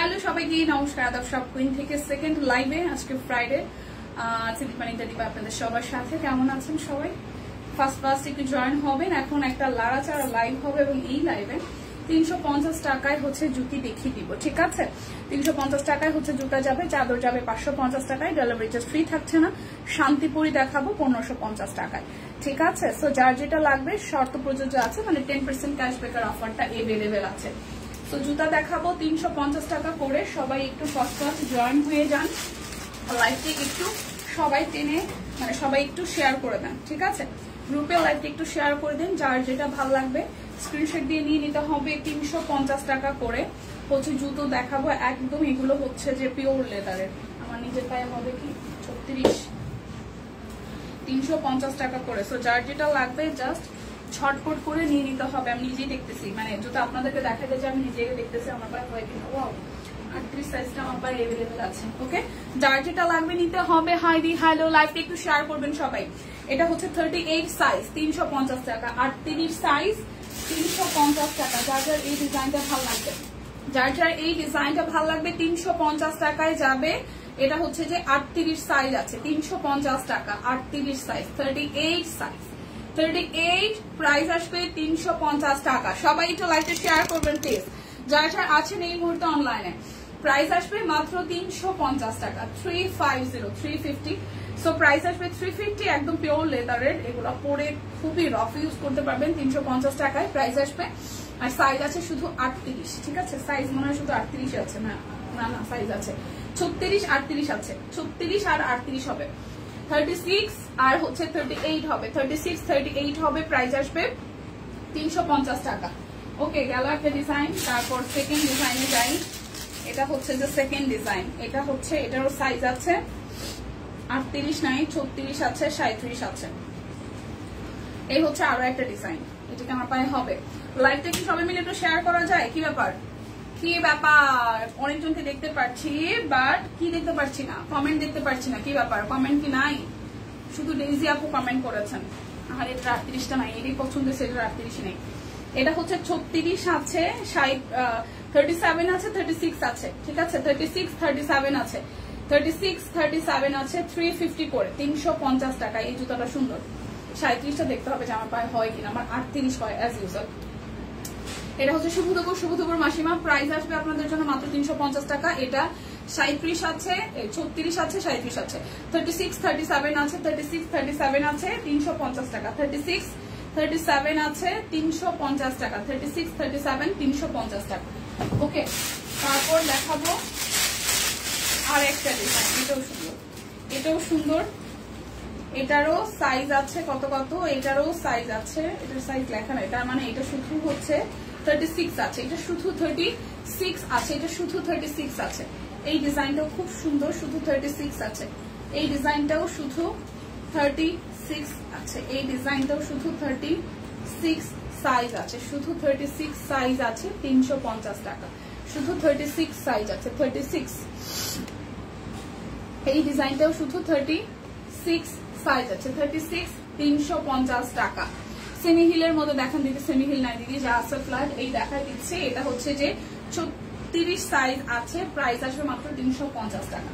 Hello সবাইকে নমস্কার, আদাব সব কুইন থেকে সেকেন্ড লাইভে। আজকে ফ্রাইডে, সিদ্দিপানিতে দিবা আপনাদের সবার সাথে। কেমন আছেন সবাই? ফার্স্ট একটু জয়েন হবেন। এখন একটা লাড়াচাড়া লাইভ হবে এবং এই লাইভে 350 টাকায় হচ্ছে জুতি দেখিয়ে দিব, ঠিক আছে? 350 টাকায় হচ্ছে জুতা যাবে, চাদর যাবে 550 টাকায়, ডেলিভারি চার্জ ফ্রি থাকছে না। শান্তিপুরি দেখাবো 1550 টাকায়, ঠিক আছে? সো যার যেটা লাগবে শর্ত প্রযোজ্য আছে, মানে 10% ক্যাশব্যাকের অফারটা এভেলেবেল আছে। তো জুতা দেখাবো 350 টাকা করে। সবাই একটু ফার্স্ট জয়েন হয়ে যান, লাইভটি একটু সবাই টেনে মানে সবাই একটু শেয়ার করে দেন, ঠিক আছে? গ্রুপে লাইভটি একটু শেয়ার করে দেন। যার যেটা ভালো লাগবে স্ক্রিনশট দিয়ে নিয়ে নিতে হবে। 350 টাকা করে হচ্ছে জুতো দেখাবো একদম। এগুলো হচ্ছে যে পিওর লেদারের। আমার নিজের পায়ে হবে কি 36, 350 টাকা করে। সো যার যেটা লাগবে জাস্ট ছটপট করে নিয়ে নিতে হবে। আমি নিজেই দেখতেছি, মানে জুতো আপনাদেরকে দেখাতে যে আমি নিজেকে দেখতেছি আমার পায়ে হয় কিনা। ওয়াও, 38 সাইজটা আমার পায়ে এভেলেবেল আছে। ওকে, যার যেটা লাগবে নিতে হবে। হাই দি হ্যালো, লাইভটা একটু শেয়ার করবেন সবাই। এটা হচ্ছে 38 সাইজ, 350 টাকা। 38 সাইজ 350 টাকা। যার যার এই ডিজাইনটা ভালো লাগবে, যার যার এই ডিজাইনটা ভালো লাগবে 350 টাকায় যাবে। এটা হচ্ছে যে 38 সাইজ আছে, 350 টাকা। 38 সাইজ, 38 সাইজ, 38 প্রাইস আসবে 350 টাকা। সবাই একটু লাইভটা শেয়ার করবেন প্লিজ। যারা যারা আছেন এই মুহূর্তে অনলাইনে, প্রাইস আসবে মাত্র 350 টাকা। 350, 350। সো প্রাইস আসবে 350, একদম পিওর লেদারের। এগুলো পরে খুবই রফ ইউজ করতে পারবেন। 350 টাকায় প্রাইস আসবে। আর সাইজ আছে শুধু 38, ঠিক আছে? সাইজ মনে হয় শুধু 38 আছে, না না না, সাইজ আছে 36, 38 আছে। 36 আর 38 হবে, 36 আর হচ্ছে 38 হবে। 36, 38 হবে। প্রাইস আসবে 350 টাকা। ওকে, গেল একটা ডিজাইন। তারপর সেকেন্ড ডিজাইনে যাই। এটা হচ্ছে যে সেকেন্ড ডিজাইন। এটা হচ্ছে, এটারও সাইজ আছে 38 নাই, 36 আছে, 37 আছে। এই হচ্ছে আরো একটা ডিজাইন। এটাকে আমার পায়ে হবে। লাইভটা কি সবাই মিলে একটু শেয়ার করা যায়? কি ব্যাপার, কি ব্যাপার? অনেকজনকে দেখতে পাচ্ছি বাট কি দেখতে পাচ্ছি না, কমেন্ট দেখতে পাচ্ছি না। কি ব্যাপার, কমেন্ট কি নাই? শুধু ডেইজি আপু কমেন্ট করেছেন। আর এটা 38টা নাই, এটাই পছন্দ, সেটা 38 নেই। এটা হচ্ছে 36 আছে, 37 আছে, 36 আছে, ঠিক আছে? 36, 37 আছে, 36, 37 আছে। 350 করে, 350 টাকা। এই জুতাটা সুন্দর। 37টা দেখতে হবে যে আমার পায়ে হয় কিনা। আমার 38 হয় অ্যাজ ইউজুয়াল। এটা হচ্ছে শুভদুপুর মাসিমা। প্রাইস আসবে আপনাদের জন্য মাত্র 350 টাকা। এটা 37 আছে, 36 আছে, 37 আছে, 36, 37 আছে, 36, 37 আছে, 350 টাকা। 36, 37 আছে, 350 টাকা। 36, 37, 350 টাকা। ওকে, তারপর দেখাবো আর একটা ডিজাইন। এটাও সুন্দর, এটাও সুন্দর। এটারও সাইজ আছে কত কত, এটারও সাইজ আছে। এটার সাইজ লেখা না, এটা মানে এটা শুধু হচ্ছে 36 আছে, এটা শুধু 36 আছে, এটা শুধু 36 আছে। এই ডিজাইনটাও খুব সুন্দর, শুধু 36 আছে। এই ডিজাইনটাও শুধু 36 আছে। এই ডিজাইনটাও শুধু 36 সাইজ আছে, শুধু 36 সাইজ আছে। 350 টাকা, শুধু 36 সাইজ আছে, 36। এই ডিজাইনটাও শুধু 36 সাইজ আছে, 36, 350 টাকা। সেমি হিলের মধ্যে দেখান দিদি, সেমি হিল নাই দিদি, যা আছে ফ্ল্যাট এই দেখাই দিচ্ছে। এটা হচ্ছে যে 36 সাইজ আছে। প্রাইস আসবে মাত্র 350 টাকা।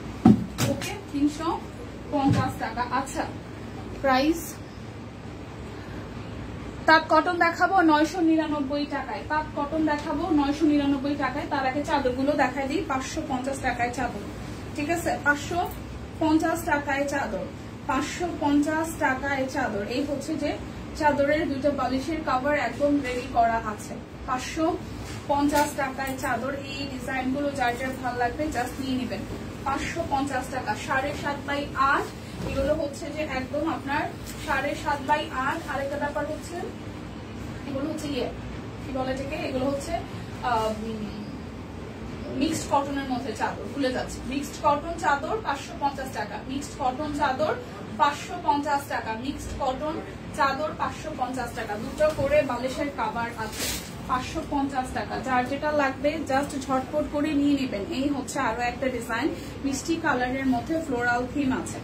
ওকে, 350 টাকা। আচ্ছা, প্রাইস তাঁত কটন দেখাবো 999 টাকায়। তাঁত কটন দেখাবো 999 টাকায়। তার আগে চাদরগুলো দেখাই দিই। 550 টাকায় চাদর, ঠিক আছে? 550 টাকায় চাদর, 550 টাকায় চাদর। এই হচ্ছে যে চাদরের দুটো বালিশের কভার একদম রেডি করা আছে। 550 টাকায় চাদর। এই ডিজাইন গুলো যার যার ভালো লাগবে জাস্ট নিয়ে নেবেন। 550 টাকা। 7.5x8। এগুলো হচ্ছে যে একদম আপনার 7.5x8। আরেকটা ব্যাপার হচ্ছে এগুলো হচ্ছে কি বলে এটাকে, এগুলো হচ্ছে মিক্সড কটনের মধ্যে চাদর। ভুলে যাচ্ছে, মিক্সড কটন চাদর 550 টাকা। মিক্সড কটন চাদর 550 টাকা। মিক্সড কটন চাদর 550 টাকা। দুটো করে বালিশের কভার আছে, 550 টাকা। যার যেটা লাগবে জাস্ট ঝটপট করে নিয়ে নেবেন। এই হচ্ছে আরো একটা ডিজাইন, মিষ্টি কালারের মধ্যে ফ্লোরাল থিম আছে।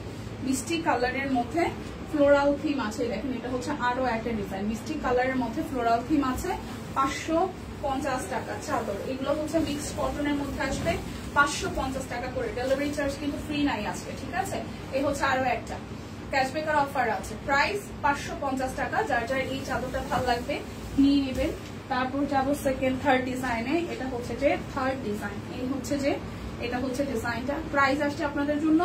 মিষ্টি কালারের মধ্যে ফ্লোরাল থিম আছে। দেখেন, এটা হচ্ছে আরো একটা ডিজাইন, মিষ্টি কালারের মধ্যে ফ্লোরাল থিম আছে। 550 550 টাকা চাদর। এগুলো হচ্ছে মিক্সড কটনের মধ্যে আসবে 550 টাকা করে। ডেলিভারি চার্জ কিন্তু ফ্রি নাই আজকে, ঠিক আছে। এই হচ্ছে আরো একটা ক্যাশব্যাকের অফার আছে, প্রাইস 550 টাকা। যার যার এই চাদরটা ভালো লাগবে নিয়ে নেবেন। তারপর যাবো সেকেন্ড থার্ড ডিজাইনে। এটা হচ্ছে যে থার্ড ডিজাইন, এই হচ্ছে যে এটা হচ্ছে ডিজাইনটা। প্রাইস আসছে আপনাদের জন্য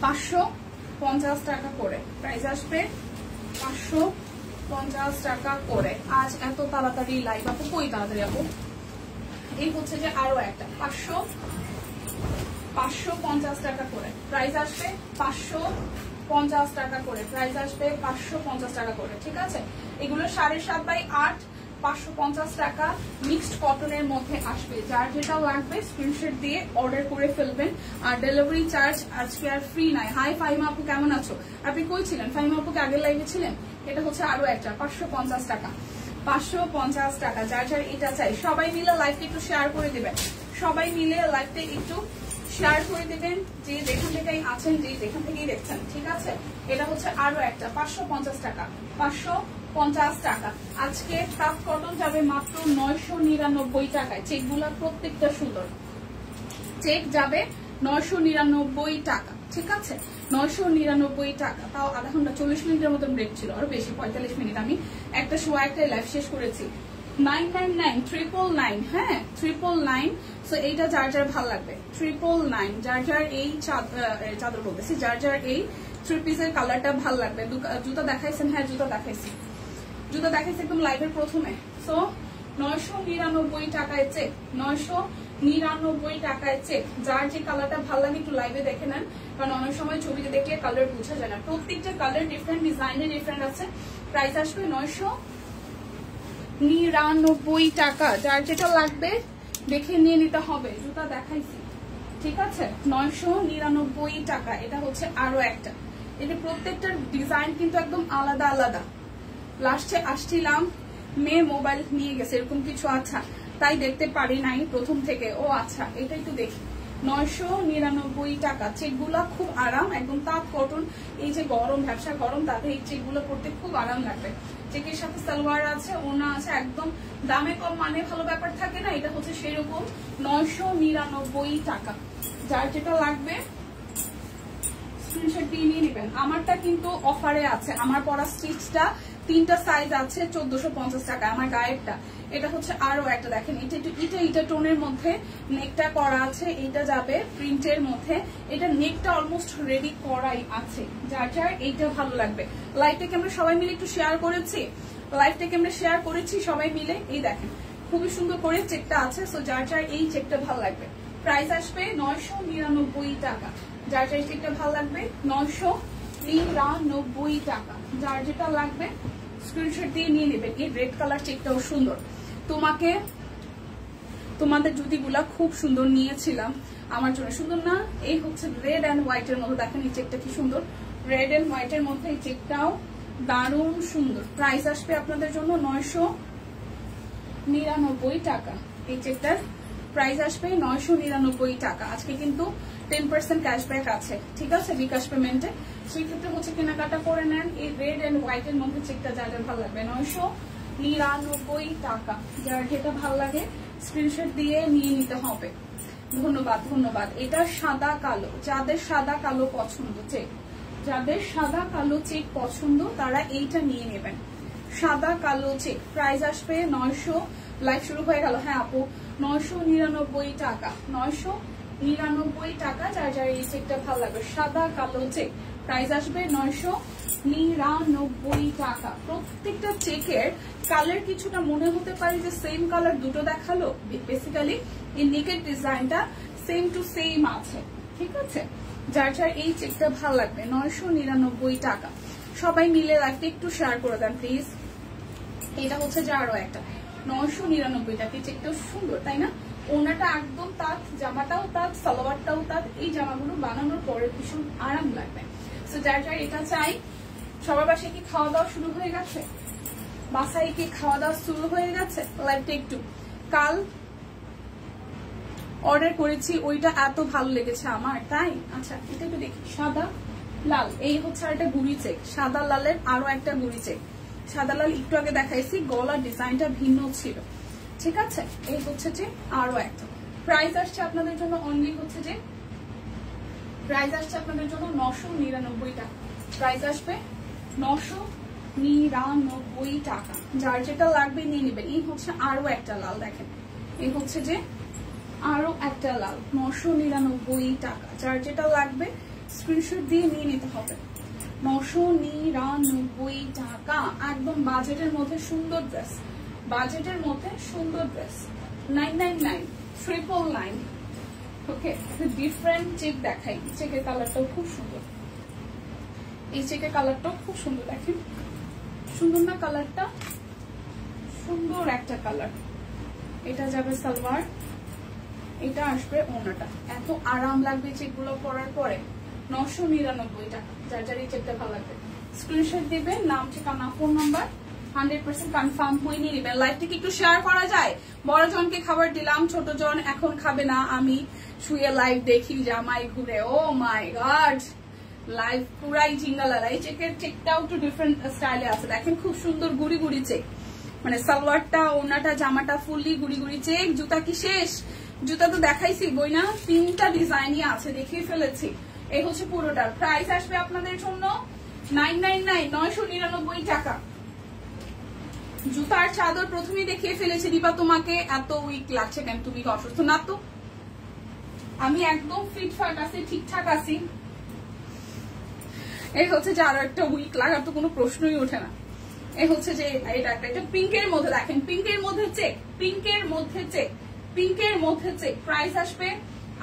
550 টাকা করে। প্রাইস আসবে 550 টাকা করে। আজ এত তাড়াতাড়ি লাইভ আপু, কই তাড়াতাড়ি আপু। এই হচ্ছে যে আরো একটা 550 টাকা করে। প্রাইস আসবে 550 টাকা করে। প্রাইস আসবে 550 টাকা করে, ঠিক আছে। এগুলো 7.5x8 550 টাকা মিক্সড কটনের মধ্যে আসবে। যার যেটা লাগবে স্ক্রিনশট দিয়ে অর্ডার করে ফেলবেন। আর ডেলিভারি চার্জ আজকে আর ফ্রি নাই। হাই ফাইমা আপু, কেমন আছো? আপনি কই ছিলেন? ফাইমা আপু কি আগের লাইভে ছিলেন? এটা হচ্ছে আরো একটা 550 টাকা। 550 টাকা। যার যার এটা চাই সবাই মিলে লাইভটা একটু শেয়ার করে দিবেন। সবাই মিলে লাইভটা একটু শেয়ার করে দিবেন, যে যেখান থেকেই আছেন, যে যেখান থেকেই দেখছেন, ঠিক আছে। এটা হচ্ছে আরো একটা 550 টাকা। 550 টাকা। আজকে তাঁত কটন যাবে মাত্র 999 টাকায়। চেকগুলা প্রত্যেকটা সুন্দর। চেক যাবে 999 টাকা, ঠিক আছে। 999 টাকা। তাও আধা ঘন্টা 40 মিনিটের মতন ব্রেক ছিল, আরো বেশি 45 মিনিট। আমি একটা সময় একটা লাইভ শেষ করেছি। 999 হ্যাঁ 999। সো এইটা যার যার ভালো লাগবে 999। যার যার এই চাদর বলতেছি, যার যার এই থ্রি পিসের কালারটা ভালো লাগবে। জুতা দেখাইছেন? হ্যাঁ জুতা দেখাইছি, জুতা দেখাইছি একদম লাইভের প্রথমে। সো 999 টাকায় চেক, 999 টাকায় চেক। যার যে কালারটা ভালো লাগে একটু লাইভে দেখে নেন, কারণ অনেক সময় ছবিতে দেখলে কালার বোঝা যায় না। প্রত্যেকটা কালার ডিফারেন্ট, ডিজাইনের ডিফারেন্ট আছে। প্রাইস আসবে 999 টাকা। যার যেটা লাগবে দেখে নিয়ে নিতে হবে। জুতা দেখাইছি, ঠিক আছে। 999 টাকা। এটা হচ্ছে আরো একটা। এটা প্রত্যেকটার ডিজাইন কিন্তু একদম আলাদা আলাদা। লাস্টে আসছিলাম, মেয়ে মোবাইল নিয়ে গেছে, এরকম কিছু আচ্ছা তাই দেখতে পারি নাই প্রথম থেকে। ও আচ্ছা, এটা একটু দেখি। 999 টাকা। চেকগুলা খুব আরাম, একদম তাঁত কটন। এই যে গরম, ব্যবসা গরম, তাতে এই চেকগুলো পড়তে খুব আরাম লাগবে। চেকের সাথে সালোয়ার আছে, ওনা আছে, একদম দামে কম মানে ভালো ব্যাপার থাকে না, এটা হচ্ছে সেরকম। 999 টাকা। যার যেটা লাগবে স্ক্রিনশট দিয়ে নিয়ে নেবেন। আমারটা কিন্তু অফারে আছে। আমার পরা স্টিচটা 3টা সাইজ আছে 1450 টাকা। আমার গায়েরটা এটা হচ্ছে আরো একটা, দেখেন এটা একটু ইটা টোনের মধ্যে নেকটা করা আছে। এটা যাবে প্রিন্টের মধ্যে। এটা নেকটা অলমোস্ট রেডি করাই আছে। যার যার এইটা ভালো লাগবে। লাইভটাকে আমরা সবাই মিলে একটু শেয়ার করেছি, লাইভটাকে আমরা শেয়ার করেছি সবাই মিলে। এই দেখেন খুবই সুন্দর করে চেকটা আছে। সো যার যার এই চেকটা ভালো লাগবে প্রাইস আসবে 999 টাকা। যার যার চেকটা ভালো লাগবে 999 টাকা। যার যেটা লাগবে স্ক্রিনশট দিয়ে নিয়ে নেবেন। এই রেড কালার চেকটাও সুন্দর। তোমাদের জুতিগুলা খুব সুন্দর নিয়েছিলাম, আমার জন্য সুন্দর না? এই হচ্ছে রেড অ্যান্ড হোয়াইট এর মধ্যে, দেখেন এই চেকটা কি সুন্দর। রেড অ্যান্ড হোয়াইট এর মধ্যে এই চেকটাও দারুণ সুন্দর। প্রাইস আসবে আপনাদের জন্য 999 টাকা। এই চেকটার প্রাইস আসবে 999 টাকা। আজকে কিন্তু 10% ক্যাশব্যাক আছে, ঠিক আছে, বিকাশ পেমেন্টে। সেই ক্ষেত্রে হচ্ছে কেনাকাটা করে নেন। এই রেড এন্ড হোয়াইট এর মধ্যে চেকটা যার যার ভালো লাগবে 999 টাকা। যার যেটা ভালো লাগে স্ক্রিনশট দিয়ে নিয়ে নিতে হবে। ধন্যবাদ ধন্যবাদ। এটা সাদা কালো, যাদের সাদা কালো পছন্দ চেক, যাদের সাদা কালো চেক পছন্দ তারা এইটা নিয়ে নেবেন। সাদা কালো চেক। প্রাইস আসবে 900। লাইভ শুরু হয়ে গেল। হ্যাঁ আপু 999 টাকা। 999 টাকা। যার যার এই চেকটা ভালো লাগবে সাদা কালো চেক। প্রাইস আসবে 999 টাকা। প্রত্যেকটা চেকের কালার কিছুটা মনে হতে পারে যে সেম কালার দুটো দেখালো, বেসিক্যালি এই নেকের ডিজাইনটা সেম টু সেম আছে, ঠিক আছে। যার যার এই চেকটা ভালো লাগবে 999 টাকা। সবাই মিলে লাইভটা একটু শেয়ার করে দেন প্লিজ। এটা হচ্ছে যে আরো একটা 999 টাকা। এই চেকটাও সুন্দর, তাই না? ওনাটা একদম তাঁত, জামাটাও তাঁত, সালোয়ারটাও তাঁত। এই জামাগুলো বানানোর পরে ভীষণ আরাম লাগবে। সো যার যার এটা চাই। সবার বাসায় কি খাওয়া দাওয়া শুরু হয়ে গেছে? বাসায় কি খাওয়া দাওয়া শুরু হয়ে গেছে? লাইভটা একটু কাল অর্ডার করেছি, ওইটা এত ভালো লেগেছে আমার, তাই। আচ্ছা এটা একটু দেখি। সাদা লাল, এই হচ্ছে আর একটা গুড়ি চেক। সাদা লালের আরো একটা গুড়ি চেক। সাদা লাল একটু আগে দেখাইছি, গলার ডিজাইনটা ভিন্ন ছিল। ঠিক আছে। এই হচ্ছে যে আরো একটা প্রাইস আসছে আপনাদের জন্য অনলি হচ্ছে যে প্রাইস আসছে আপনাদের জন্য 999 টাকা। প্রাইস আসবে 999 টাকা। যার যেটা লাগবে নিয়ে নেবেন। এই হচ্ছে আরো একটা লাল, দেখেন এই হচ্ছে যে আরো একটা লাল, 999 টাকা। যার যেটা লাগবে স্ক্রিনশট দিয়ে নিয়ে নিতে হবে। 999 টাকা, একদম বাজেটের মধ্যে সুন্দর ড্রেস, বাজেটের মধ্যে সুন্দর ড্রেস। 999 999। ওকে, ডিফারেন্ট চেক দেখাই। চেকের কালারটাও খুব সুন্দর, এই চেকের কালারটাও খুব সুন্দর, দেখেন সুন্দর না কালারটা? সুন্দর একটা কালার। এটা যাবে সালোয়ার, এটা আসবে ওড়নাটা। এত আরাম লাগবে চেকগুলো পরার পরে। 999 টাকা। যার যার এই চেকটা ভালো লাগবে স্ক্রিনশট দিবেন, নাম ঠিকানা ফোন নাম্বার 100% কনফার্ম হয়ে নিয়ে নেবেন। লাইভটাকে একটু শেয়ার করা যায়। বড় জনকে খাবার দিলাম, ছোট জন এখন খাবে না, আমি শুয়ে লাইভ দেখি, জামাই ঘুরে। ও মাই গড, লাইভ পুরাই জিঙ্গালালা। এই চেকের চেকটাও একটু ডিফারেন্ট স্টাইলে আছে, দেখেন খুব সুন্দর গুড়ি গুড়ি চেক। মানে সালোয়ারটা, ওড়নাটা, জামাটা ফুললি গুড়ি গুড়ি চেক। জুতা কি শেষ? জুতা তো দেখাইছি বই না, 3টা ডিজাইনই আছে, দেখিয়ে ফেলেছি। এই হচ্ছে পুরোটার প্রাইস আসবে আপনাদের জন্য 999 টাকা। জুতার চাদর প্রথমেই দেখিয়ে ফেলেছি। দীপা তোমাকে এত উইক লাগছে কেন? তুমি কি অসুস্থ? না তো, আমি একদম ফিটফাট আছি, ঠিকঠাক আছি। এই হচ্ছে যে আরো একটা উইক লাগার তো কোনো প্রশ্নই ওঠে না। এই হচ্ছে যে এটা একটা পিঙ্কের মধ্যে, দেখেন পিঙ্কের মধ্যে চেক, পিঙ্কের মধ্যে চেক, পিঙ্কের মধ্যে চেক। প্রাইস আসবে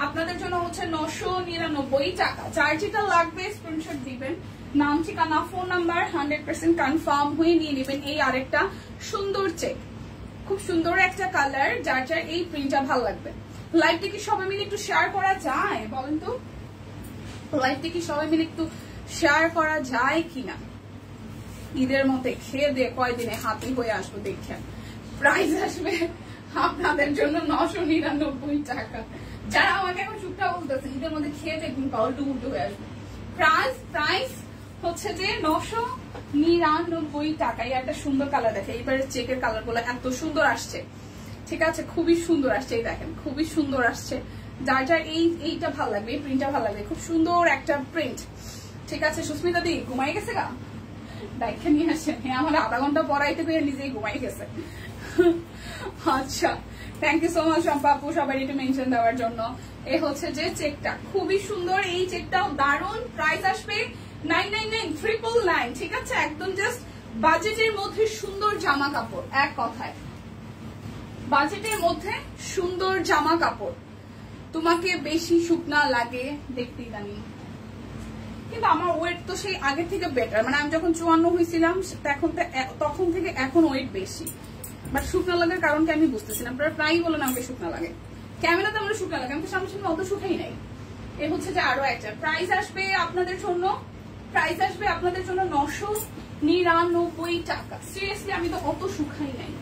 আপনাদের জন্য হচ্ছে 999 টাকা। যার যেটা লাগবে স্ক্রিনশট দিবেন, নাম ঠিকানা ফোন নাম্বার 100% কনফার্ম হয়ে নিয়ে নেবেন। এই আরেকটা সুন্দর চেক, খুব সুন্দর একটা কালার। যার যার এই প্রিন্টটা ভালো লাগবে। লাইভটা কি সবাই মিলে একটু শেয়ার করা যায় বলেন তো? লাইভটা কি সবাই মিলে একটু শেয়ার করা যায় কিনা? ঈদের মধ্যে খেয়ে দিয়ে কয়দিনে হাতি হয়ে আসবো দেখেন। প্রাইস আসবে আপনাদের জন্য 999 টাকা। যারা আমাকে এখন চুপটা বলতেছে ঈদের মধ্যে খেয়ে দেখুন পাল্টু উল্টো হয়ে আসবে। প্রাইস হচ্ছে যে 999 টাকা। এই একটা সুন্দর কালার দেখে, এইবারে চেকের কালার গুলো এত সুন্দর আসছে, ঠিক আছে খুবই সুন্দর আসছে। এই দেখেন খুবই সুন্দর আসছে। যার যার এইটা ভালো লাগবে, এই প্রিন্টটা ভালো লাগবে, খুব সুন্দর একটা প্রিন্ট, ঠিক আছে। সুস্মিতা দি ঘুমাই গেছে গা, ডাইখা নিয়ে আসেন। হ্যাঁ, আমার আধা ঘন্টা পড়াইতে গিয়ে নিজেই ঘুমাই গেছে। আচ্ছা, থ্যাংক ইউ সো মাচ আপু সবাই একটু মেনশন দেওয়ার জন্য। এই হচ্ছে যে চেকটা খুবই সুন্দর, এই চেকটাও দারুণ। প্রাইস আসবে 999 ঠিক আছে। একদম জাস্ট বাজেটের মধ্যে সুন্দর জামা কাপড়, এক কথায় বাজেটের মধ্যে সুন্দর জামা কাপড়। তোমাকে বেশি শুকনা লাগে দেখতেই জানি, কিন্তু আমার ওয়েট তো সেই আগে থেকে বেটার। মানে আমি যখন 54 হয়েছিলাম তখন থেকে এখন ওয়েট বেশি, বাট শুকনা লাগার কারণ কি আমি বুঝতেছি না। আপনারা প্রায়ই বলেন আমাকে শুকনা লাগে, ক্যামেরাতে আমার শুকনা লাগে, আমি তো সামনে সামনে অত শুকাই নাই। এ হচ্ছে যে আরো একটা প্রাইস আসবে আপনাদের জন্য, প্রাইস আসবে আপনাদের জন্য 999 টাকা। সিরিয়াসলি আমি তো অত শুকাই নাই,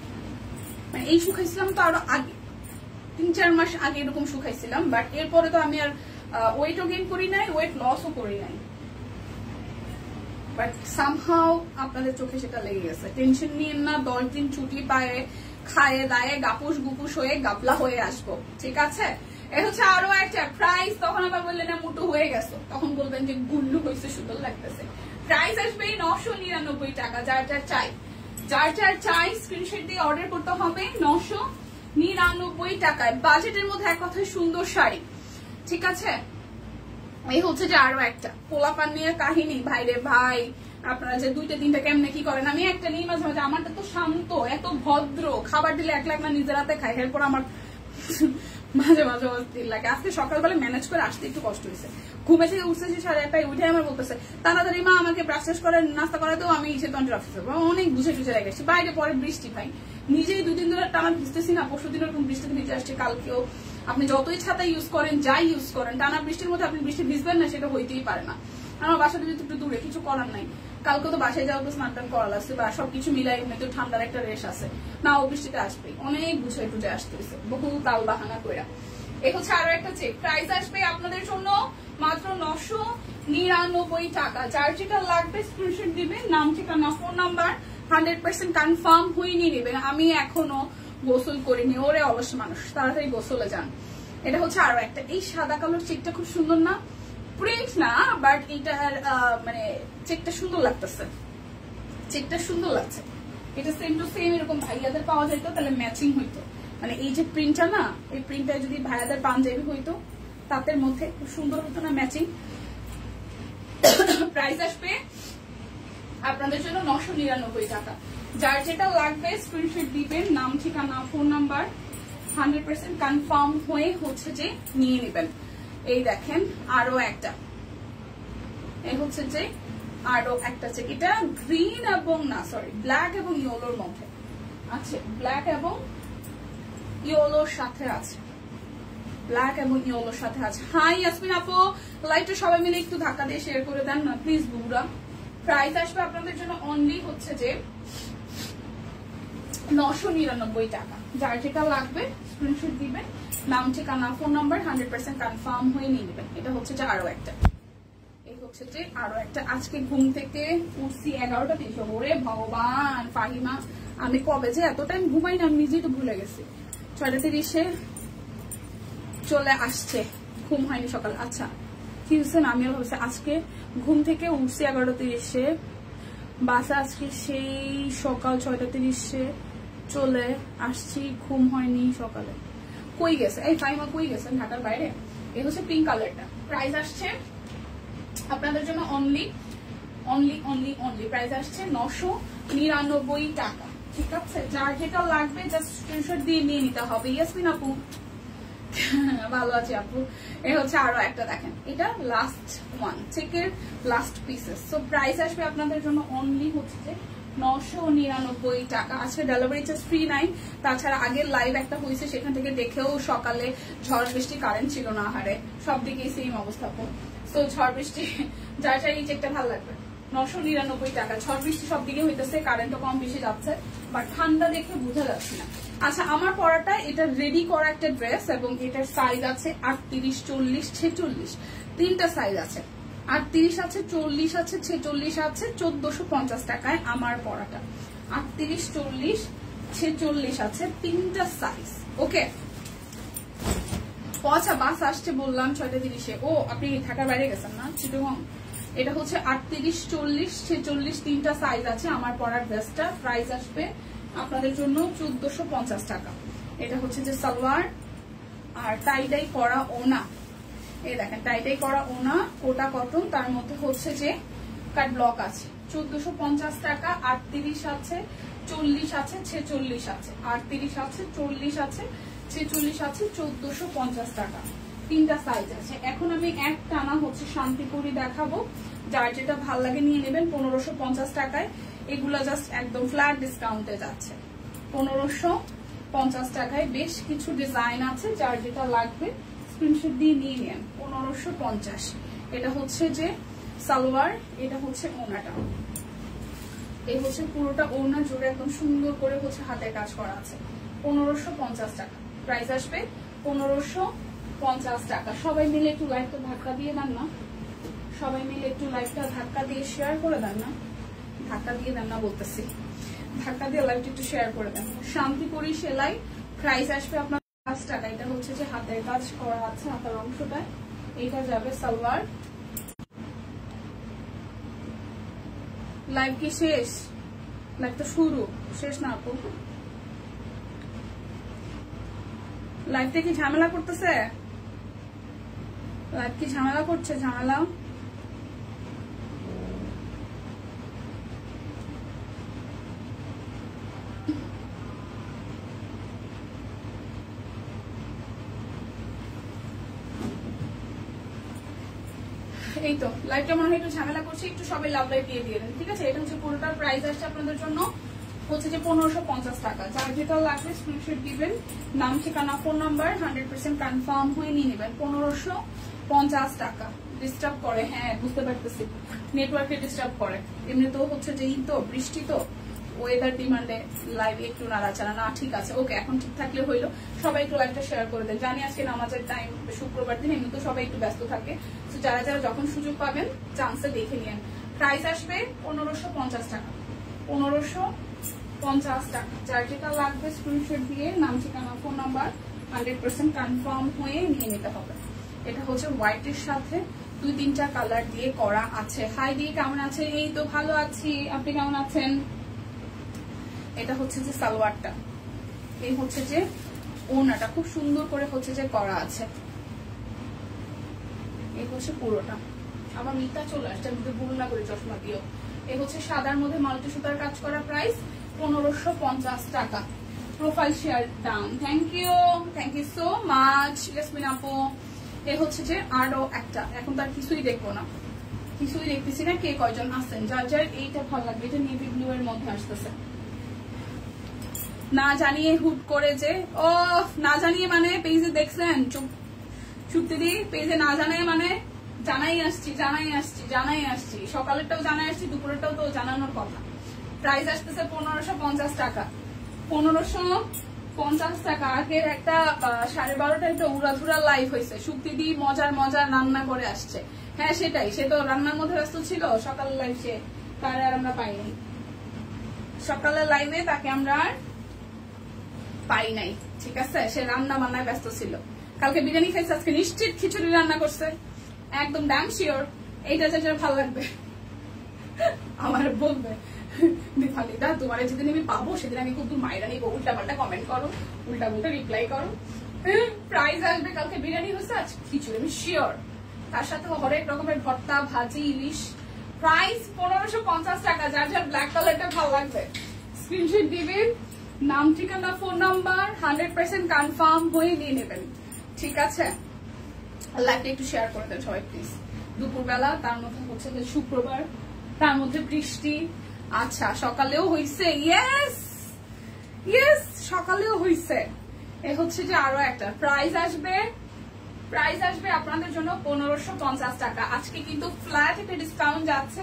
মানে এই শুকাইছিলাম তো আরো আগে, 3-4 মাস আগে এরকম শুকাইছিলাম। বাট এরপরে তো আমি আর ওয়েটও গেইন করি নাই, ওয়েট লসও করি নাই। বাট সামহাও আপনাদের চোখে সেটা লেগে গেছে। টেনশন নিয়েন না, 10 দিন ছুটি পায়ে খায়ে দায়ে গাপুস গুপুস হয়ে গাবলা হয়ে আসবো, ঠিক আছে। এ হচ্ছে আরো একটা প্রাইস। তখন আবার বললেন না মোটো হয়ে গেছো, তখন বলবেন যে গুল্লু হয়েছে, সুন্দর লাগতেছে। প্রাইস আসবে 999 টাকা। যার যার চাই স্ক্রিনশট দিয়ে অর্ডার করতে হবে 999 টাকায়। বাজেটের মধ্যে এক কথায় সুন্দর শাড়ি, ঠিক আছে। এই হচ্ছে যে আরো একটা পোলাপান নিয়ে কাহিনী। ভাইরে ভাই, আপনারা যে 2-3টা কেমনে কি করেন, আমি একটা নিয়ে মাঝে মাঝে। আমারটা তো শান্ত, এত ভদ্র, খাবার দিলে 1 লাখ না নিজের হাতে খাই। এরপর আমার মাঝে মাঝে অস্থির লাগে। আজকে সকালবেলা ম্যানেজ করে আসতে একটু কষ্ট হয়েছে। ঘুমে থেকে উঠতেছি 1:30 উঠে আমার বলতেছে তাড়াতাড়ি মা আমাকে ব্রাশ করে নাস্তা করে দেবো, আমি ইসে তন্ত্র অফিসে অনেক বুঝে টুঝে রেখেছি। বাইরে পরে বৃষ্টি, ভাই নিজেই 2 দিন ধরে টানা ভিজতেছি না। পরশু দিন ওরকম বৃষ্টিতে ভিজে আসছে, কালকেও। আপনি যতই ছাতা ইউজ করেন, যাই ইউজ করেন, টানা বৃষ্টির মধ্যে আপনি বৃষ্টি ভিজবেন না, সেটা হইতেই পারে না। আমার বাসাটা যেহেতু একটু দূরে, কিছু করার নাই। কালকে তো বাসায় যাওয়া তো স্নান টান করা লাগছে, বা সবকিছু মিলাই এমনিতে ঠান্ডার একটা রেশ আছে না, ও বৃষ্টিতে আসবেই। অনেক বুঝে টুঝে আসতে হয়েছে, বহু তাল বাহানা কইরা। এই হচ্ছে আরো একটা চেক। প্রাইস আসবে আপনাদের জন্য মাত্র 999 টাকা। যার যেটা লাগবে স্ক্রিনশট দিবেন, নাম ঠিকানা ফোন নাম্বার 100% কনফার্ম হয়ে নিয়ে নেবেন। আমি এখনো গোসল করিনি, ওরে অলস মানুষ, তাড়াতাড়ি গোসলে যান। এটা হচ্ছে আরো একটা, এই সাদা কালোর চেকটা খুব সুন্দর না, প্রিন্ট না বাট এটার মানে চেকটা সুন্দর লাগতেছে, চেকটা সুন্দর লাগছে। এটা সেম টু সেম এরকম ভাইয়াদের পাওয়া যেত তাহলে ম্যাচিং হইতো, মানে এই যে প্রিন্টটা না, এই প্রিন্টটা যদি ভাইয়াদের পাঞ্জাবি হইতো তাদের মধ্যে খুব সুন্দর হতো না ম্যাচিং। প্রাইস আসবে আপনাদের জন্য 999 টাকা। যার যেটা লাগবে স্ক্রিনশট দিবেন, নাম ঠিকানা ফোন নাম্বার 100% কনফার্ম হয়ে হচ্ছে যে নিয়ে নেবেন। এই দেখেন আরো একটা, এই হচ্ছে যে আরো একটা চেক, এটা গ্রিন এবং না সরি ব্ল্যাক এবং ইয়েলোর মধ্যে আছে, ব্ল্যাক এবং ইয়েলোর সাথে আছে, ব্ল্যাক এবং ইয়েলোর সাথে আছে। হাই ইয়াসমিন আপু, লাইটটা সবাই মিলে একটু ধাক্কা দিয়ে শেয়ার করে দেন না প্লিজ বুড়া। প্রাইস আসবে আপনাদের জন্য অনলি হচ্ছে যে 999 টাকা। যার যেটা লাগবে স্ক্রিনশট দিবেন, নাম ঠিকানা ফোন নাম্বার 100% কনফার্ম হয়ে নিয়ে নেবেন। এটা হচ্ছে যে আরো একটা, এই হচ্ছে যে আরো একটা। আজকে ঘুম থেকে উঠছি 11টা 30, ওরে ভগবান ফাহিমা আমি কবে যে এত টাইম ঘুমাই না আমি নিজেই তো ভুলে গেছি। 6টা 30 চলে আসছে, ঘুম হয়নি সকাল। আচ্ছা কি হচ্ছে না, আমিও ভাবছি আজকে ঘুম থেকে উঠছি 11টা 30, বাসে আজকে সেই সকাল 6টা 30 চলে আসছি, ঘুম হয়নি সকালে। কই গেছে এই ফাইমা, কই গেছেন ঢাকার বাইরে? এই হচ্ছে পিঙ্ক কালারটা। প্রাইস আসছে আপনাদের জন্য only only only only price আসছে 999 টাকা। ঠিক আছে, যার যেটা লাগবে জাস্ট স্ক্রিনশট দিয়ে নিয়ে নিতে হবে। ইয়াসমিন আপু ভালো আছে আপু। এই হচ্ছে আরো একটা, দেখেন এটা লাস্ট ওয়ান, চেকের লাস্ট পিসেস। সো প্রাইস আসবে আপনাদের জন্য অনলি হচ্ছে যে 999 টাকা। আজকে ডেলিভারি চার্জ ফ্রি নাই, তাছাড়া আগের লাইভ একটা হয়েছে সেখান থেকে দেখেও সকালে ঝড় বৃষ্টি, কারেন্ট ছিল না, হারে সব দিকেই সেম অবস্থা। তো ঝড় বৃষ্টি যার যার এই চেকটা ভালো লাগবে 999 টাকা। ঝড় বৃষ্টি সব দিকে হইতেছে, কারেন্টও কম বেশি যাচ্ছে, বাট ঠান্ডা দেখে বোঝা যাচ্ছে না। আচ্ছা আমার পরাটা এটা রেডি করা একটা ড্রেস এবং এটার সাইজ আছে 38, 40, 46, তিনটা সাইজ আছে। 38 আছে, 40 আছে, 46 আছে। 1450 টাকায় আমার পরাটা 38, 40, 46 আছে, তিনটা সাইজ। ওকে আচ্ছা বাস আসছে বললাম 6টা 30। ও আপনি ঢাকার বাইরে গেছেন না চিটগাং? এটা হচ্ছে 38, 40, 46, তিনটা সাইজ আছে আমার পরার ড্রেসটা। প্রাইস আসবে আপনাদের জন্য 1450 টাকা। এটা হচ্ছে যে সালোয়ার আর টাইটাই করা ওনা। এই দেখেন টাইটাই করা ওনা, কোটা কটন, তার মধ্যে হচ্ছে যে কাট ব্লক আছে। 1450 টাকা। 38 আছে, 40 আছে, 46 আছে, 38 আছে, 40 আছে, 46 আছে, 1450 টাকা। তিনটা সাইজ আছে। এখন আমি এক টানা হচ্ছে শান্তিপুরি দেখাবো, যার যেটা ভাল লাগে নিয়ে নেবেন 1550 টাকায়। এগুলা জাস্ট একদম ফ্ল্যাট ডিসকাউন্টে যাচ্ছে 1550 টাকায়। বেশ কিছু ডিজাইন আছে, যার যেটা লাগবে স্ক্রিনশট দিয়ে নিয়ে নেন। 1550। এটা হচ্ছে যে সালোয়ার, এটা হচ্ছে ওনাটা, এই হচ্ছে পুরোটা ওনা জুড়ে একদম সুন্দর করে হচ্ছে হাতের কাজ করা আছে। 1550 টাকা প্রাইস আসবে। 1550 টাকা। সবাই মিলে একটু লাইভটা ধাক্কা দিয়ে দেন না, সবাই মিলে একটু লাইভটা ধাক্কা দিয়ে শেয়ার করে দেন না, ধাক্কা দিয়ে দেন না বলতেছি, ধাক্কা দিয়ে লাইভটা একটু শেয়ার করে দেন। শান্তিপুরি সেলাই, প্রাইস আসবে আপনার 5 টাকা। এটা হচ্ছে যে হাতের কাজ করা আছে, হাতের অংশটা। এটা যাবে সালোয়ার। লাইভ কি শেষ? লাইভ তো শুরু, শেষ না আপু। লাইভটা কি ঝামেলা করতেছে? লাইভ কি ঝামেলা করছে? ঝামেলা এই তো লাইভটা মনে হয় একটু ঝামেলা করছে, একটু সবাই লাভ লাইভ দিয়ে দিয়ে দেন। ঠিক আছে, এটা হচ্ছে পুরোটার প্রাইস আসছে আপনাদের জন্য হচ্ছে যে 1550 টাকা। যার যেটা লাগবে স্ক্রিনশট দিবেন, নাম ঠিকানা ফোন নাম্বার 100% কনফার্ম হয়ে নিয়ে নেবেন। 1550 টাকা। ডিস্টার্ব করে, হ্যাঁ বুঝতে পারতেছি, নেটওয়ার্কে ডিস্টার্ব করে। এমনি তো হচ্ছে যে এই তো বৃষ্টি, তো ওয়েদার ডিমান্ডে লাইভ একটু নাড়াচাড়া না। ঠিক আছে, ওকে এখন ঠিক থাকলে হইলো। সবাই একটু লাইভটা শেয়ার করে দেন। জানি আজকে নামাজের টাইম, শুক্রবার দিন, এমনি তো সবাই একটু ব্যস্ত থাকে। যারা যারা যখন সুযোগ পাবেন চান্সে দেখে নিন। প্রাইস আসবে 1550 টাকা। 50 টাকা। যার যেটা লাগবে স্ক্রিনশট দিয়ে নাম ঠিকানা ফোন নাম্বার 100% কনফার্ম হয়ে নিয়ে নিতে হবে। এটা হচ্ছে হোয়াইটের সাথে 2-3টা কালার দিয়ে করা আছে। হাই দি, কেমন আছেন? এই তো ভালো আছি, আপনি কেমন আছেন? এটা হচ্ছে যে সালোয়ারটা, এই হচ্ছে যে ওড়নাটা খুব সুন্দর করে হচ্ছে যে করা আছে। এই হচ্ছে পুরোটা। আমার মিথ্যা চলে আসছে, আমি তো ভুল না করে চশমা দিও। এই হচ্ছে সাদার মধ্যে মাল্টি সুতার কাজ করা, প্রাইস 1550 টাকা। প্রোফাইল শেয়ার দাম। Thank you so much Yasmin আপু। এই হচ্ছে যে আরো একটা, এখন তার কিছুই দেখবো না, কিছুই দেখতেছি না। কে কয়জন আছেন? যার যার এইটা ভালো লাগবে, এটা নেভি ব্লু এর মধ্যে আসতেছে। না জানিয়ে হুট করে যে, ও না জানিয়ে মানে পেজে দেখছেন, চুক্তি দি পেজে না জানাই মানে জানাই আসছি, সকালেরটাও জানাই আসছি, দুপুরেরটাও তো জানানোর কথা। প্রাইস আসতেছে 1550 টাকা। 1550 টাকা। আগের একটা 12:30 একটা উড়াধুরা লাইভ হয়েছে, শুক্তি দি মজার রান্না করে আসছে। হ্যাঁ সেটাই, সে তো রান্নার মধ্যে ব্যস্ত ছিল। সকালের লাইভ সে তার আর আমরা পাইনি, সকালের লাইভে তাকে আমরা আর পাই নাই, ঠিক আছে? সে রান্না বান্নায় ব্যস্ত ছিল। কালকে বিরিয়ানি খাইছে, আজকে নিশ্চিত খিচুড়ি রান্না করছে, একদম ড্যাম শিওর। এইটা যেটা ভালো লাগবে আমার বলবে দীপালিদা, তোমার যেদিন আমি পাবো সেদিন আমি খুব মায়েরা নিবো, উল্টা পাল্টা কমেন্ট করো, উল্টা পাল্টা রিপ্লাই করো। প্রাইজ আসবে, কালকে বিরিয়ানি হচ্ছে, আজ খিচুড়ি, আমি শিওর। তার সাথে হরেক রকমের ভর্তা, ভাজি, ইলিশ। প্রাইস 1550 টাকা। যার যার ব্ল্যাক কালারটা ভালো লাগবে স্ক্রিনশট দিবেন, নাম ঠিকানা ফোন নাম্বার 100% কনফার্ম হয়ে নিয়ে নেবেন, ঠিক আছে? লাইভটা একটু শেয়ার করে দেন সবাই প্লিজ। দুপুরবেলা, তার মধ্যে হচ্ছে যে শুক্রবার, তার মধ্যে বৃষ্টি। আচ্ছা সকালেও হইছে, ইয়েস সকালেও হইছে। এ হচ্ছে যে আরো একটা প্রাইস আসবে আপনাদের জন্য 1550 টাকা। আজকে কিন্তু ফ্ল্যাট একটা ডিসকাউন্ট যাচ্ছে,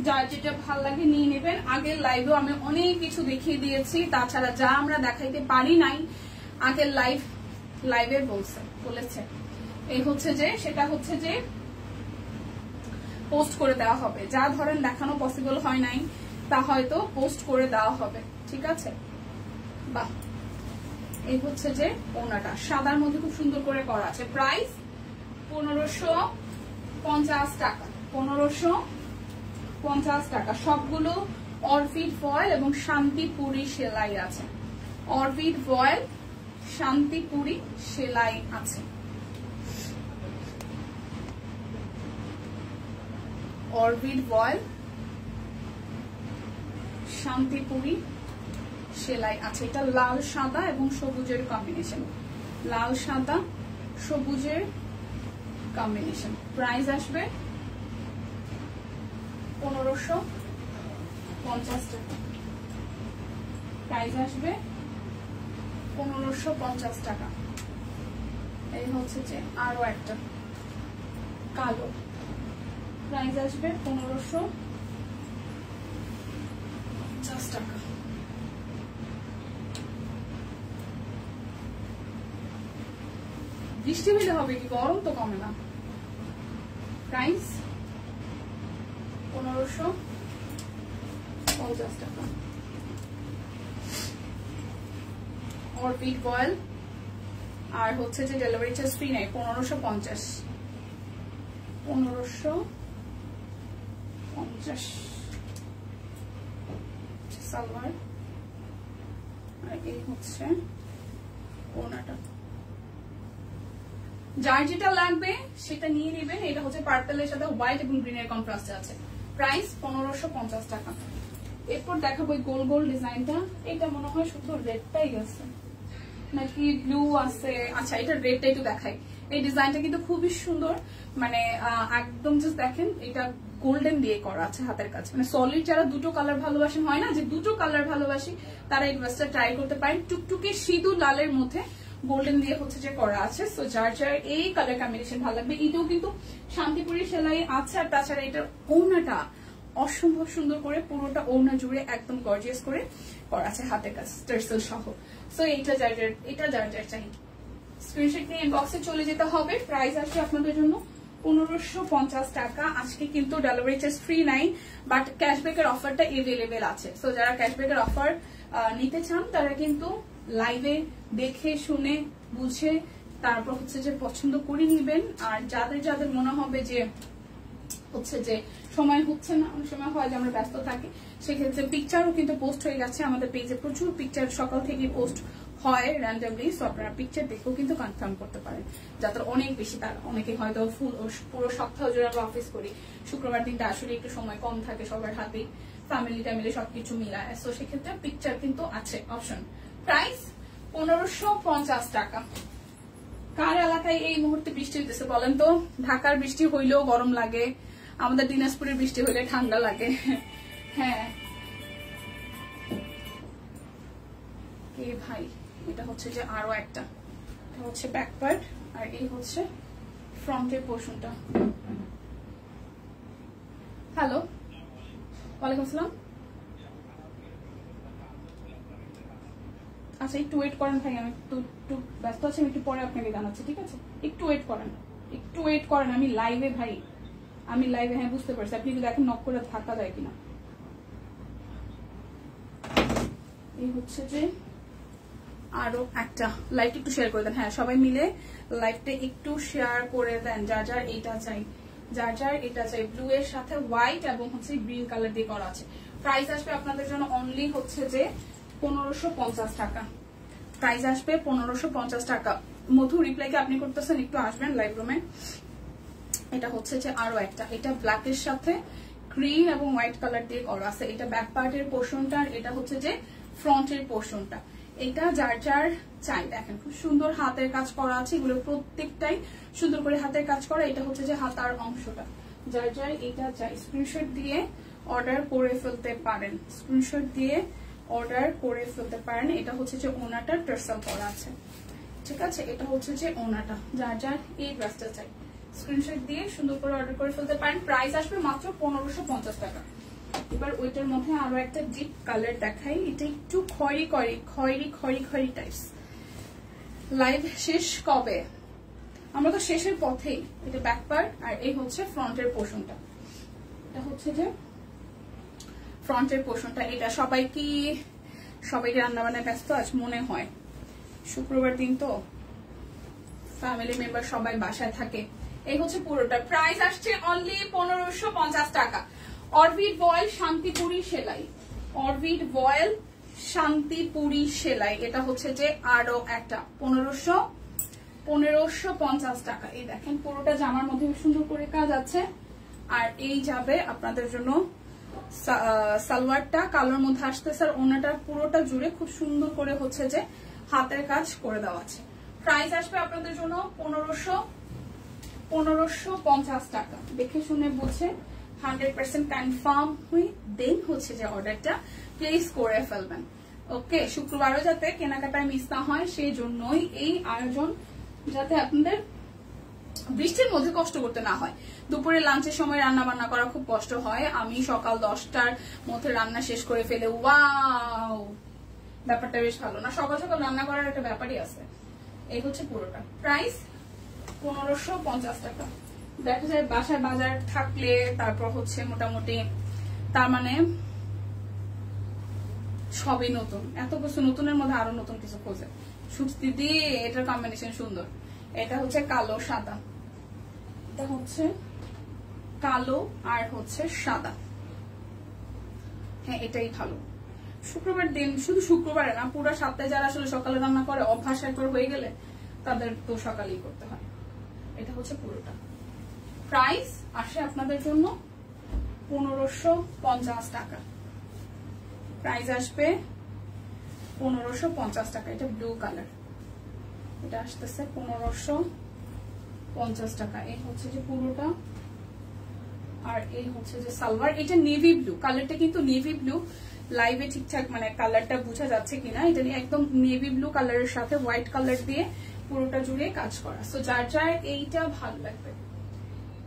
যার যেটা ভাল লাগে নিয়ে নেবেন। আগের লাইভেও আমি অনেক কিছু দেখিয়ে দিয়েছি, তাছাড়া যা আমরা দেখাইতে পারি নাই আগের লাইভে বলেছে। এই হচ্ছে যে সেটা হচ্ছে যে পোস্ট করে দেওয়া হবে, যা ধরেন দেখানো পসিবল হয় নাই তা হয়তো পোস্ট করে দেওয়া হবে, ঠিক আছে? বাহ, এই হচ্ছে যে ওনাটা সাদার মধ্যে খুব সুন্দর করে করা আছে। প্রাইস 1550 টাকা। 1550 টাকা। সবগুলো অরবিট ফয়েল এবং শান্তিপুরি সেলাই আছে। অরবিট ফয়েল, শান্তিপুরি সেলাই আছে। অরবিট ফয়েল, শান্তিপুরি সেলাই আছে। এটা লাল সাদা এবং সবুজের কম্বিনেশন, লাল সাদা সবুজের কম্বিনেশন। প্রাইস আসবে 1550 টাকা। প্রাইস আসবে 1550 টাকা। এই হচ্ছে যে আরো একটা কালো, প্রাইস আসবে 1550 টাকা। বৃষ্টি হইলে হবে কি, গরম তো কমে না। প্রাইস 1550 টাকা। অরবিট বয়েল আর হচ্ছে যে ডেলিভারি চার্জ ফ্রি নাই, 1550। 1550 সালোয়ার। আর এই হচ্ছে ওনাটা। যার যেটা লাগবে সেটা নিয়ে নেবেন। এটা হচ্ছে পার্পেলের সাথে হোয়াইট এবং গ্রিনের কন্ট্রাস্ট আছে। প্রাইস 1550 টাকা। এরপর দেখাবো গোল গোল ডিজাইনটা। এটা মনে হয় শুধু রেডটাই আছে নাকি ব্লু আছে। আচ্ছা এটা রেডটা একটু দেখাই। এই ডিজাইনটা কিন্তু খুবই সুন্দর, মানে একদম জাস্ট দেখেন, এটা গোল্ডেন দিয়ে করা আছে হাতের কাছে। মানে সলিড যারা দুটো কালার ভালোবাসেন, হয় না যে দুটো কালার ভালোবাসি, তারা এই ড্রেসটা ট্রাই করতে পারেন। টুকটুকে সিঁদুর লালের মধ্যে গোল্ডেন দিয়ে হচ্ছে যে করা আছে। সো যার যার এই কালার কম্বিনেশন ভালো লাগবে। এটাও কিন্তু শান্তিপুরি সেলাই আছে। আর তাছাড়া এটার ওড়নাটা অসম্ভব সুন্দর করে, পুরোটা ওড়না জুড়ে একদম গর্জিয়াস করে করা আছে হাতের কাছে টার্সেল সহ। সো এটা যার যার চাই স্ক্রিনশট নিয়ে ইনবক্সে চলে যেতে হবে। প্রাইস আসছে আপনাদের জন্য 1550 টাকা। আজকে কিন্তু ডেলিভারি চার্জ ফ্রি নাই, বাট ক্যাশব্যাকের অফারটা এভেলেবেল আছে। সো যারা ক্যাশব্যাকের অফার নিতে চান তারা কিন্তু লাইভে দেখে শুনে বুঝে তারপর হচ্ছে যে পছন্দ করে নিবেন। আর যাদের যাদের মনে হবে যে হচ্ছে যে সময় হচ্ছে না, অনেক সময় হয় যে আমরা ব্যস্ত থাকি, সেক্ষেত্রে পিকচারও কিন্তু পোস্ট হয়ে গেছে আমাদের পেজে, প্রচুর পিকচার সকাল থেকে পোস্ট হয় র্যান্ডমলি। সো আপনারা পিকচার দেখেও কিন্তু কনফার্ম করতে পারেন। যাদের অনেক বেশি, তার অনেকে হয়তো পুরো সপ্তাহ জুড়ে আমরা অফিস করি, শুক্রবার দিনটা আসলে একটু সময় কম থাকে সবার হাতে, ফ্যামিলি টামিলি সবকিছু মিলায়। সো সেক্ষেত্রে পিকচার কিন্তু আছে অপশন। প্রাইস 1550 টাকা। কার এলাকায় এই মুহূর্তে বৃষ্টি হইতেছে বলেন তো? ঢাকার বৃষ্টি হইলেও গরম লাগে, আমাদের দিনাজপুরের বৃষ্টি হইলে ঠান্ডা লাগে। হ্যাঁ এ ভাই, এটা হচ্ছে যে আরো একটা, এটা হচ্ছে ব্যাক পার্ট আর এই হচ্ছে ফ্রন্টের পোর্শনটা। হ্যালো, ওয়ালাইকুম আসসালাম। আচ্ছা একটু ওয়েট করেন ভাই, আমি একটু ব্যস্ত আছি, আমি একটু পরে আপনাকে জানাচ্ছি, ঠিক আছে? একটু ওয়েট করেন, একটু ওয়েট করেন, আমি লাইভে ভাই, আমি লাইভে। হ্যাঁ বুঝতে পারছি, আপনি যদি দেখেন নক করে থাকা যায় কিনা। এই হচ্ছে যে আরো একটা, লাইভটা একটু শেয়ার করে দেন। হ্যাঁ সবাই মিলে লাইভটা একটু শেয়ার করে দেন, যার যার এটা চাই, যার যার এটা চাই। ব্লু এর সাথে হোয়াইট এবং হচ্ছে গ্রিন কালার দিয়ে করা আছে। প্রাইস আসবে আপনাদের জন্য অনলি হচ্ছে যে 1550 টাকা। প্রাইস আসবে 1550 টাকা। মধু রিপ্লাইকে আপনি করতেছেন, একটু আসবেন লাইভ রুমে। এটা হচ্ছে যে আরো একটা, এটা ব্ল্যাক এর সাথে গ্রিন এবং হোয়াইট কালার দিয়ে করা আছে। এটা ব্যাক পার্টের পোর্শনটা, এটা হচ্ছে যে ফ্রন্টের পোর্শনটা। এটা যার যার চাই, দেখেন খুব সুন্দর হাতের কাজ করা আছে, এগুলো প্রত্যেকটাই সুন্দর করে হাতের কাজ করা। এটা হচ্ছে যে হাতার অংশটা, যার যার এটা চাই স্ক্রিনশট দিয়ে অর্ডার করে ফেলতে পারেন, স্ক্রিনশট দিয়ে অর্ডার করে ফেলতে পারেন। এটা হচ্ছে যে ওনাটা টার্সেল করা আছে, ঠিক আছে? এটা হচ্ছে যে ওনাটা, যার যার এই ড্রেসটা চাই স্ক্রিনশট দিয়ে সুন্দর করে অর্ডার করে ফেলতে পারেন। প্রাইস আসবে মাত্র 1550 টাকা। এবার ওইটার মধ্যে আরো একটা ডিপ কালার দেখাই, এটা একটু খয়েরি টাইপস। লাইভ শেষ কবে? আমরা তো শেষের পথেই। এটা ব্যাক পার্ট আর এই হচ্ছে ফ্রন্টের পোর্শনটা। এটা হচ্ছে যে ফ্রন্টের পোর্শনটা। এটা সবাই রান্না বান্নায় ব্যস্ত আজ মনে হয়, শুক্রবার দিন তো ফ্যামিলি মেম্বার সবাই বাসায় থাকে। এই হচ্ছে পুরোটা। প্রাইস আসছে অনলি 1550 টাকা। অরবিট ভয়েল শান্তিপুরি সেলাই, অরবিট ভয়েল শান্তিপুরি সেলাই। এটা হচ্ছে যে আরো একটা 1550 টাকা। এই দেখেন পুরোটা জামার মধ্যে সুন্দর করে কাজ আছে। আর এই যাবে আপনাদের জন্য সালোয়ারটা কালোর মধ্যে আসতেছে, আর ওনাটা পুরোটা জুড়ে খুব সুন্দর করে হচ্ছে যে হাতের কাজ করে দেওয়া আছে। প্রাইস আসবে আপনাদের জন্য 1550 টাকা। দেখে শুনে বুঝে 100% কনফার্ম হয়ে দেন হচ্ছে যে অর্ডারটা প্লেস করে ফেলবেন। ওকে, শুক্রবারও যাতে কেনাকাটায় মিস না হয় সেই জন্যই এই আয়োজন, যাতে আপনাদের বৃষ্টির মধ্যে কষ্ট করতে না হয়। দুপুরে লাঞ্চের সময় রান্না বান্না করা খুব কষ্ট হয়, আমি সকাল 10টার মধ্যে রান্না শেষ করে ফেলে। ওয়াও, ব্যাপারটা বেশ ভালো না? সকাল সকাল রান্না করার একটা ব্যাপারই আছে। এই হচ্ছে পুরোটা। প্রাইস 1550 টাকা। দেখা যায় বাসায় বাজার থাকলে তারপর হচ্ছে মোটামুটি, তার মানে সবই নতুন, এত কিছু নতুনের মধ্যে আরো নতুন কিছু খোঁজে। সুস্তি দিয়ে এটার কম্বিনেশন সুন্দর। এটা হচ্ছে কালো সাদা, এটা হচ্ছে কালো আর হচ্ছে সাদা। হ্যাঁ এটাই ভালো। শুক্রবার দিন, শুধু শুক্রবারে না, পুরো সপ্তাহে যারা আসলে সকালে রান্না করে অভ্যাস একবার হয়ে গেলে তাদের তো সকালেই করতে হয়। এটা হচ্ছে পুরোটা। প্রাইস আসে আপনাদের জন্য 1550 টাকা। প্রাইস আসবে 1550 টাকা। এটা ব্লু কালার, এটা আসতেছে 1550 টাকা। এই হচ্ছে যে পুরোটা, আর এই হচ্ছে যে সালোয়ার। এটা নেভি ব্লু কালারটা, কিন্তু নেভি ব্লু লাইভে ঠিকঠাক মানে কালারটা বোঝা যাচ্ছে কিনা, এটা একদম নেভি ব্লু কালারের সাথে হোয়াইট কালার দিয়ে পুরোটা জুড়ে কাজ করা। সো যার যার এইটা ভালো লাগবে,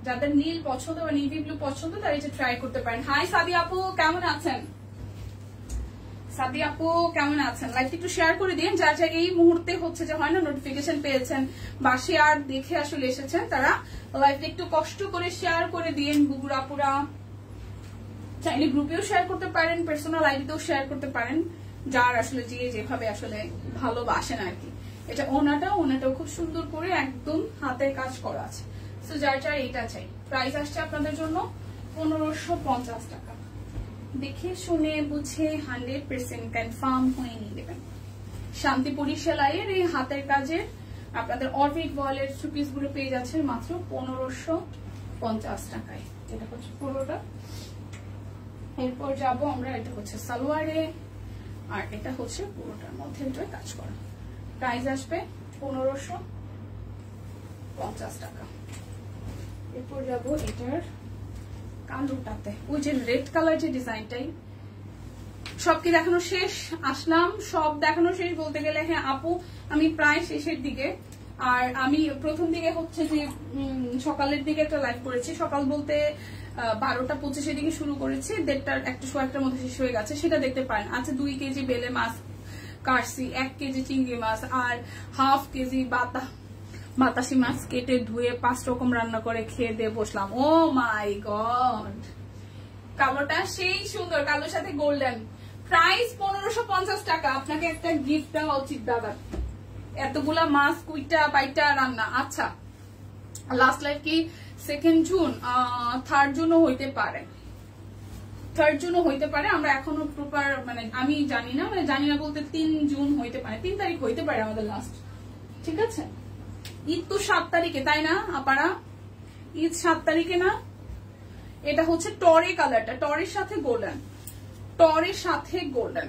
যাদের নীল পছন্দ বা নেভি ব্লু পছন্দ তারা এটা ট্রাই করতে পারেন। হাই সাদি আপু, কেমন আছেন? সাদি আপু কেমন আছেন? লাইভটা একটু শেয়ার করে দিন। যার যা এই মুহূর্তে হচ্ছে যে হয় না নোটিফিকেশন পেয়েছেন বা শেয়ার দেখে আসলে এসেছেন, তারা লাইভটা একটু কষ্ট করে শেয়ার করে দিন। বুগুরা পুরা চাইলে গ্রুপেও শেয়ার করতে পারেন, পার্সোনাল আইডিতেও শেয়ার করতে পারেন। যার আসলে যে যেভাবে আসলে ভালোবাসেন আর কি। এটা ওনাটাও খুব সুন্দর করে একদম হাতের কাজ করা আছে। সো যার যার এটা চাই, প্রাইস আসছে আপনাদের জন্য 1550 টাকা। দেখে শুনে বুঝে 100% কনফার্ম হয়ে নিয়ে নেবেন। শান্তিপুরি সেলাইয়ের এই হাতের কাজের আপনাদের অরবিট ওয়ালের সুপিস গুলো পেয়ে যাচ্ছেন মাত্র 1550 টাকায়। এটা হচ্ছে পুরোটা। এরপর যাব আমরা, এটা হচ্ছে সালোয়ারে, আর এটা হচ্ছে পুরোটার মধ্যে দুটোই কাজ করা। প্রাইস আসবে 1550 টাকা। এরপর যাব এটার কালোটাতে, ওই যে রেড কালার যে ডিজাইনটাই। সব কি দেখানো শেষ? আসলাম সব দেখানো শেষ বলতে গেলে। হ্যাঁ আপু, আমি প্রায় শেষের দিকে। আর আমি প্রথম দিকে হচ্ছে যে সকালের দিকে একটা লাইভ করেছি, সকাল বলতে 12টা 25 দিকে শুরু করেছি, 1:30 1:00 মধ্যে শেষ হয়ে গেছে, সেটা দেখতে পারেন। আচ্ছা 2 কেজি বেলে মাছ কাটছি, 1 কেজি চিংড়ি মাছ আর হাফ কেজি বাতাসি মাছ কেটে ধুয়ে 5 রকম রান্না করে খেয়ে দিয়ে বসলাম। ও মাই গড, কালোটা সেই সুন্দর, কালোর সাথে গোল্ডেন। প্রাইস 1550 টাকা। আপনাকে একটা গিফট দেওয়া উচিত দাদা, এতগুলা মাছ কুইটা বাইটা রান্না। আচ্ছা লাস্ট লাইভ কি 2nd জুন, 3rd জুনও হইতে পারে, 3rd জুনও হইতে পারে। আমরা এখনো প্রপার মানে আমি জানি না, মানে জানি না বলতে 3 জুন হইতে পারে, 3 তারিখ হইতে পারে আমাদের লাস্ট। ঠিক আছে, ঈদ তো 7 তারিখে, তাই না আপারা? ঈদ 7 তারিখে না? এটা হচ্ছে টরে কালারটা, টরের সাথে গোল্ডেন, টরের সাথে গোল্ডেন,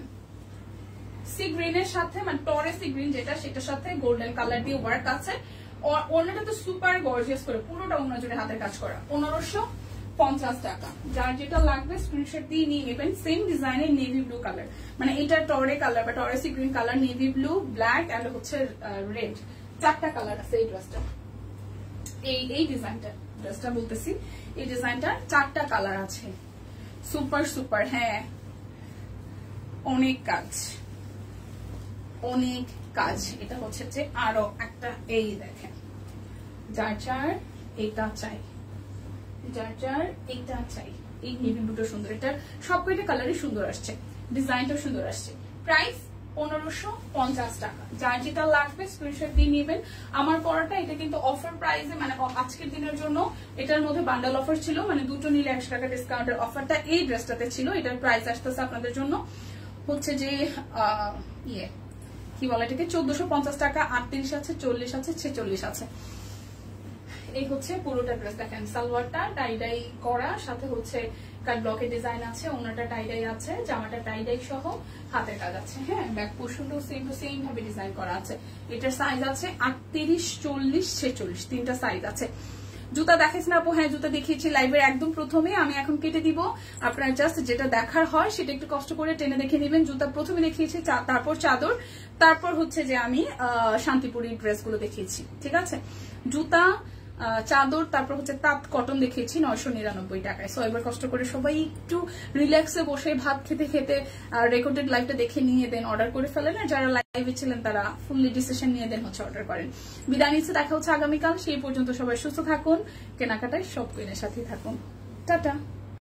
সি গ্রিনের সাথে, মানে টরে সি গ্রিন যেটা, সেটার সাথে গোল্ডেন কালার দিয়ে ওয়ার্ক আছে। ওনাটা তো সুপার গর্জিয়াস করে, পুরোটা ওনার জন্য হাতের কাজ করা। 1550 টাকা। যার যেটা লাগবে স্ক্রিনশট দিয়ে নিয়ে নেবেন। সেম ডিজাইনের নেভি ব্লু কালার, মানে এটা টরে কালার বা টরে sea green colour, navy blue, black and হচ্ছে রেড, 4টা কালার আছে এই ড্রেসটা। এই ডিজাইনটা, ড্রেসটা বলতেছি, এই ডিজাইনটার 4টা কালার আছে। Super super. হ্যাঁ অনেক কাজ, অনেক কাজ। এটা হচ্ছে যে আরো একটা, এই দেখেন, যার যার এটা চাই, যার যার এটা চাই। এই নেভি ব্লুটা সুন্দর, এটার সবকটা কালারই সুন্দর আসছে, ডিজাইনটাও সুন্দর আসছে। প্রাইস 1550 টাকা। যার যেটা লাগবে স্ক্রিনশট দিয়ে নেবেন। আমার পরাটা এটা কিন্তু অফার প্রাইসে, মানে আজকের দিনের জন্য এটার মধ্যে বান্ডেল অফার ছিল, মানে দুটো নিলে 100 টাকা ডিসকাউন্টের অফারটা এই ড্রেসটাতে ছিল। এটার প্রাইস আসতেছে আপনাদের জন্য হচ্ছে যে কি বলে এটাকে, 1450 টাকা। 38 আছে, 40 আছে, 46 আছে। এই হচ্ছে পুরোটা ড্রেস। দেখেন সালোয়ারটা টাইডাই করা, সাথে হচ্ছে কাট ব্লকের ডিজাইন আছে, ওনাটা টাইডাই আছে, জামাটা টাইডাই সহ হাতের কাজ আছে। হ্যাঁ ব্যাক পোর্শনটাও সেম ভাবে ডিজাইন করা আছে। এটার সাইজ আছে 38, 40, 46, 3টা সাইজ আছে। জুতা দেখাইছি না আপু? হ্যাঁ জুতা দেখিয়েছি লাইভের একদম প্রথমে। আমি এখন কেটে দিব, আপনার জাস্ট যেটা দেখার হয় সেটা একটু কষ্ট করে টেনে দেখে নেবেন। জুতা প্রথমে দেখিয়েছি, তারপর চাদর, তারপর হচ্ছে যে আমি শান্তিপুরি ড্রেসগুলো দেখিয়েছি। ঠিক আছে, জুতা, চাদর, তারপর হচ্ছে তাঁত কটন দেখিয়েছি 999 টাকায়। সো এবার কষ্ট করে সবাই একটু রিল্যাক্সে বসে ভাত খেতে খেতে রেকর্ডেড লাইভটা দেখে নিয়ে দেন, অর্ডার করে ফেলেন। আর যারা লাইভে ছিলেন তারা ফুললি ডিসিশন নিয়ে দেন হচ্ছে অর্ডার করেন। বিদায় নিচ্ছে, দেখা হচ্ছে আগামীকাল। সেই পর্যন্ত সবাই সুস্থ থাকুন, কেনাকাটায় সব কুইনের সাথেই থাকুন। টাটা।